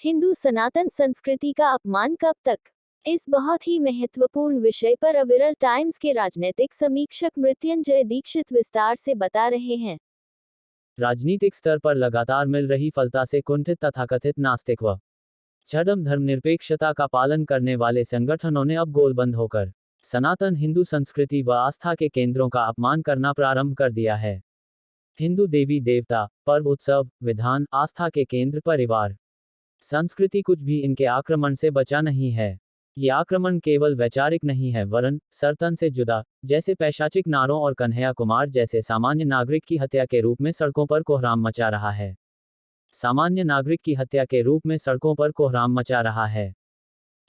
हिंदू सनातन संस्कृति का अपमान कब तक? इस बहुत ही महत्वपूर्ण विषय पर अविरल टाइम्स के राजनीतिक समीक्षक मृत्युंजय दीक्षित विस्तार से बता रहे हैं। राजनीतिक स्तर पर लगातार मिल रही फलता से कुंठित तथाकथित नास्तिक व छद्म धर्मनिरपेक्षता का पालन करने वाले संगठनों ने अब गोलबंद होकर सनातन हिंदू संस्कृति व आस्था के केंद्रों का अपमान करना प्रारंभ कर दिया है। हिंदू देवी देवता, पर्व, उत्सव, विधान, आस्था के केंद्र, परिवार, संस्कृति, कुछ भी इनके आक्रमण से बचा नहीं है। ये आक्रमण केवल वैचारिक नहीं है वरन सर्तन से जुदा, जैसे पैशाचिक नारों और कन्हैया कुमार जैसे सामान्य नागरिक की हत्या के रूप में सड़कों पर कोहराम मचा रहा है। सामान्य नागरिक की हत्या के रूप में सड़कों पर कोहराम मचा रहा है।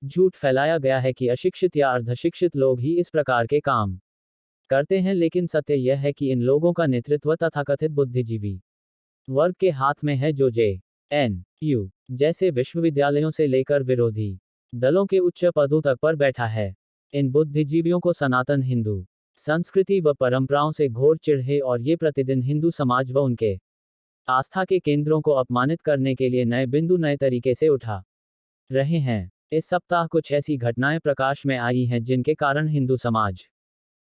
झूठ फैलाया गया है कि अशिक्षित या अर्धशिक्षित लोग ही इस प्रकार के काम करते हैं, लेकिन सत्य यह है कि इन लोगों का नेतृत्व तथाकथित बुद्धिजीवी वर्ग के हाथ में है, जो JNU जैसे विश्वविद्यालयों से लेकर विरोधी दलों के उच्च पदों तक पर बैठा है। इन बुद्धिजीवियों को सनातन हिंदू संस्कृति व परंपराओं से घोर चिढ़ है और ये प्रतिदिन हिंदू समाज व उनके आस्था के केंद्रों को अपमानित करने के लिए नए बिंदु नए तरीके से उठा रहे हैं। इस सप्ताह कुछ ऐसी घटनाएं प्रकाश में आई हैं जिनके कारण हिंदू समाज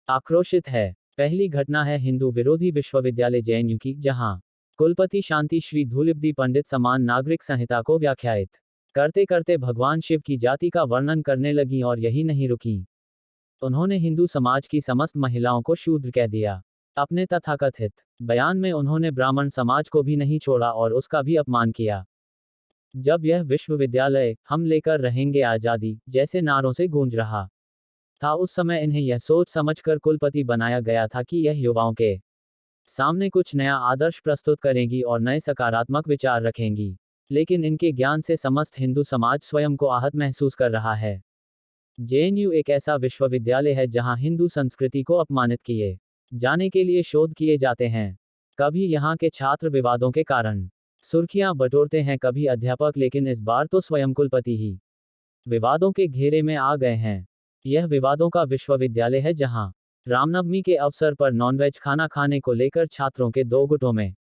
आक्रोशित है। पहली घटना है हिंदू विरोधी विश्वविद्यालय JNU की, जहां कुलपति शांति श्री धूलिपदी पंडित समान नागरिक संहिता को व्याख्यायित करते करते भगवान शिव की जाति का वर्णन करने लगी और यही नहीं रुकी। उन्होंने हिंदू समाज की समस्त महिलाओं को शूद्र कह दिया। अपने तथाकथित बयान में उन्होंने ब्राह्मण समाज को भी नहीं छोड़ा और उसका भी अपमान किया। जब यह विश्वविद्यालय हम लेकर रहेंगे आजादी जैसे नारों से गूंज रहा था, उस समय इन्हें यह सोच समझकर कुलपति बनाया गया था कि यह युवाओं के सामने कुछ नया आदर्श प्रस्तुत करेंगी और नए सकारात्मक विचार रखेंगी, लेकिन इनके ज्ञान से समस्त हिंदू समाज स्वयं को आहत महसूस कर रहा है। JNU एक ऐसा विश्वविद्यालय है जहां हिंदू संस्कृति को अपमानित किए जाने के लिए शोध किए जाते हैं। कभी यहां के छात्र विवादों के कारण सुर्खियां बटोरते हैं, कभी अध्यापक, लेकिन इस बार तो स्वयं कुलपति ही विवादों के घेरे में आ गए हैं। यह विवादों का विश्वविद्यालय है जहां रामनवमी के अवसर पर नॉनवेज खाना खाने को लेकर छात्रों के दो गुटों में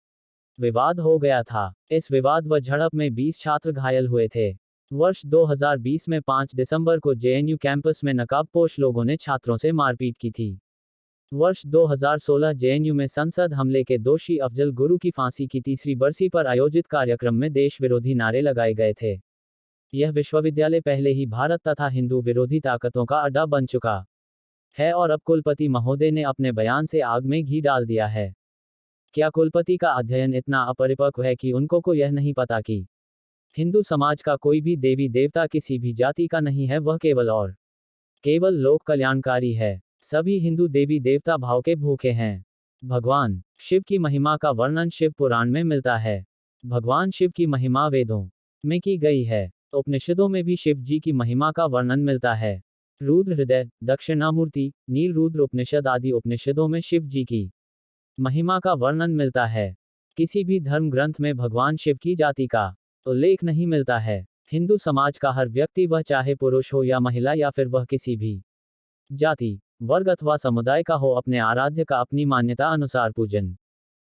विवाद हो गया था। इस विवाद व झड़प में 20 छात्र घायल हुए थे। वर्ष 2020 में 5 दिसंबर को JNU कैंपस में नकाबपोश लोगों ने छात्रों से मारपीट की थी। वर्ष 2016 JNU में संसद हमले के दोषी अफजल गुरु की फांसी की तीसरी बरसी पर आयोजित कार्यक्रम में देश विरोधी नारे लगाए गए थे। यह विश्वविद्यालय पहले ही भारत तथा हिंदू विरोधी ताकतों का अड्डा बन चुका है और अब कुलपति महोदय ने अपने बयान से आग में घी डाल दिया है। क्या कुलपति का अध्ययन इतना अपरिपक्व है कि उनको को यह नहीं पता कि हिंदू समाज का कोई भी देवी देवता किसी भी जाति का नहीं है, वह केवल और केवल लोक कल्याणकारी है। सभी हिंदू देवी देवता भाव के भूखे हैं। भगवान शिव की महिमा का वर्णन शिव पुराण में मिलता है। भगवान शिव की महिमा वेदों में की गई है। उपनिषदों में भी शिव जी की महिमा का वर्णन मिलता है। रुद्र हृदय, दक्षिणामूर्ति, नील रुद्र उपनिषद आदि उपनिषदों में शिव जी की महिमा का वर्णन मिलता है। किसी भी धर्म ग्रंथ में भगवान शिव की जाति का उल्लेख नहीं मिलता है। हिंदू समाज का हर व्यक्ति, वह चाहे पुरुष हो या महिला या फिर वह किसी भी जाति, वर्ग अथवा समुदाय का हो, अपने आराध्य का अपनी मान्यता अनुसार पूजन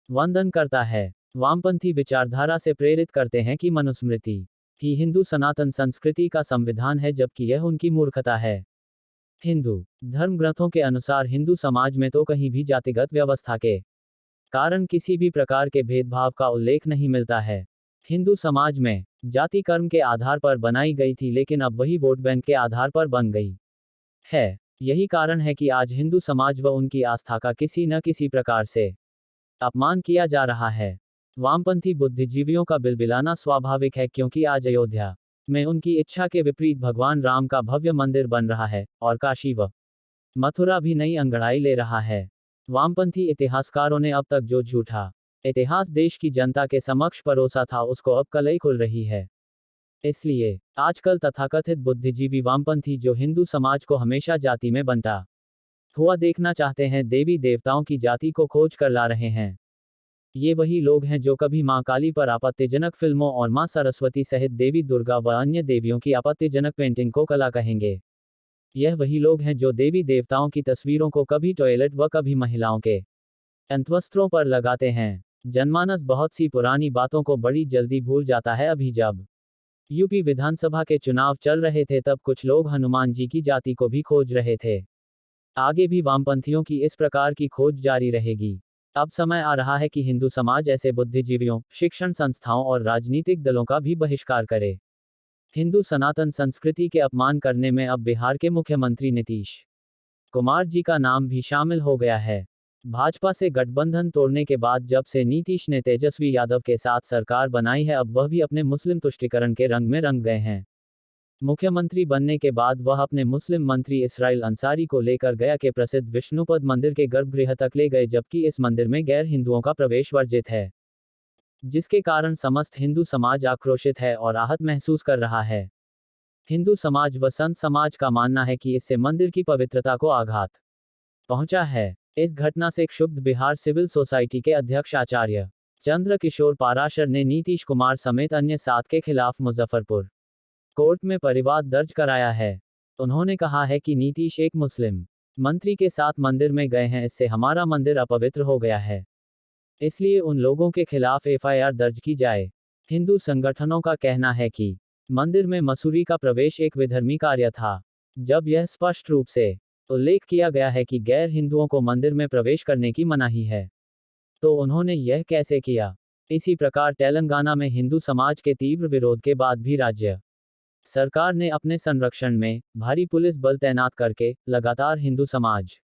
वंदन करता है। वामपंथी विचारधारा से प्रेरित करते हैं कि मनुस्मृति ही हिंदू सनातन संस्कृति का संविधान है, जबकि यह उनकी मूर्खता है। हिंदू धर्म ग्रंथों के अनुसार हिंदू समाज में तो कहीं भी जातिगत व्यवस्था के कारण किसी भी प्रकार के भेदभाव का उल्लेख नहीं मिलता है। हिंदू समाज में जाति कर्म के आधार पर बनाई गई थी, लेकिन अब वही वोट बैंक के आधार पर बन गई है। यही कारण है कि आज हिंदू समाज व उनकी आस्था का किसी न किसी प्रकार से अपमान किया जा रहा है। वामपंथी बुद्धिजीवियों का बिलबिलाना स्वाभाविक है, क्योंकि आज अयोध्या में उनकी इच्छा के विपरीत भगवान राम का भव्य मंदिर बन रहा है और काशी व मथुरा भी नई अंगड़ाई ले रहा है। वामपंथी इतिहासकारों ने अब तक जो झूठा इतिहास देश की जनता के समक्ष परोसा था, उसको अब कलई खुल रही है। इसलिए आजकल तथाकथित बुद्धिजीवी वामपंथी, जो हिंदू समाज को हमेशा जाति में बंटा हुआ देखना चाहते हैं, देवी देवताओं की जाति को खोज कर ला रहे हैं। ये वही लोग हैं जो कभी मां काली पर आपत्तिजनक फिल्मों और मां सरस्वती सहित देवी दुर्गा व अन्य देवियों की आपत्तिजनक पेंटिंग को कला कहेंगे। यह वही लोग हैं जो देवी देवताओं की तस्वीरों को कभी टॉयलेट व कभी महिलाओं के अंतवस्त्रों पर लगाते हैं। जनमानस बहुत सी पुरानी बातों को बड़ी जल्दी भूल जाता है। अभी जब यूपी विधानसभा के चुनाव चल रहे थे तब कुछ लोग हनुमान जी की जाति को भी खोज रहे थे। आगे भी वामपंथियों की इस प्रकार की खोज जारी रहेगी। अब समय आ रहा है कि हिंदू समाज ऐसे बुद्धिजीवियों, शिक्षण संस्थाओं और राजनीतिक दलों का भी बहिष्कार करे। हिंदू सनातन संस्कृति के अपमान करने में अब बिहार के मुख्यमंत्री नीतीश कुमार जी का नाम भी शामिल हो गया है। भाजपा से गठबंधन तोड़ने के बाद जब से नीतीश ने तेजस्वी यादव के साथ सरकार बनाई है, अब वह भी अपने मुस्लिम तुष्टीकरण के रंग में रंग गए हैं। मुख्यमंत्री बनने के बाद वह अपने मुस्लिम मंत्री इसराइल अंसारी को लेकर गया के प्रसिद्ध विष्णुपद मंदिर के गर्भगृह तक ले गए, जबकि इस मंदिर में गैर हिंदुओं का प्रवेश वर्जित है, जिसके कारण समस्त हिंदू समाज आक्रोशित है और आहत महसूस कर रहा है। हिंदू समाज व संत समाज का मानना है कि इससे मंदिर की पवित्रता को आघात पहुंचा है। इस घटना से क्षुब्ध बिहार सिविल सोसाइटी के अध्यक्ष आचार्य चंद्र किशोर पाराशर ने नीतीश कुमार समेत अन्य 7 के खिलाफ मुजफ्फरपुर कोर्ट में परिवाद दर्ज कराया है। उन्होंने कहा है कि नीतीश एक मुस्लिम मंत्री के साथ मंदिर में गए हैं, इससे हमारा मंदिर अपवित्र हो गया है, इसलिए उन लोगों के खिलाफ एफआईआर दर्ज की जाए। हिंदू संगठनों का कहना है कि मंदिर में मसूरी का प्रवेश एक विधर्मी कार्य था। जब यह स्पष्ट रूप से उल्लेख किया गया है कि गैर हिंदुओं को मंदिर में प्रवेश करने की मनाही है, तो उन्होंने यह कैसे किया। इसी प्रकार तेलंगाना में हिंदू समाज के तीव्र विरोध के बाद भी राज्य सरकार ने अपने संरक्षण में भारी पुलिस बल तैनात करके लगातार हिंदू समाज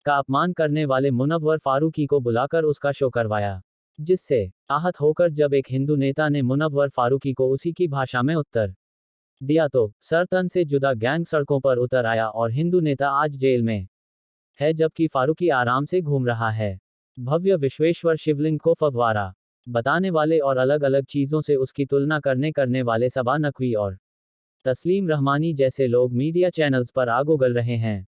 का अपमान करने वाले मुनव्वर फारूकी को बुलाकर उसका शो करवाया, जिससे आहत होकर जब एक हिंदू नेता ने मुनव्वर फारूकी को उसी की भाषा में उत्तर दिया तो सर तन से जुदा गैंग सड़कों पर उतर आया और हिंदू नेता आज जेल में है, जबकि फारूकी आराम से घूम रहा है। भव्य विश्वेश्वर शिवलिंग को फव्वारा बताने वाले और अलग अलग चीजों से उसकी तुलना करने वाले सबा नकवी और तस्लीम रहमानी जैसे लोग मीडिया चैनल्स पर आग उगल रहे हैं।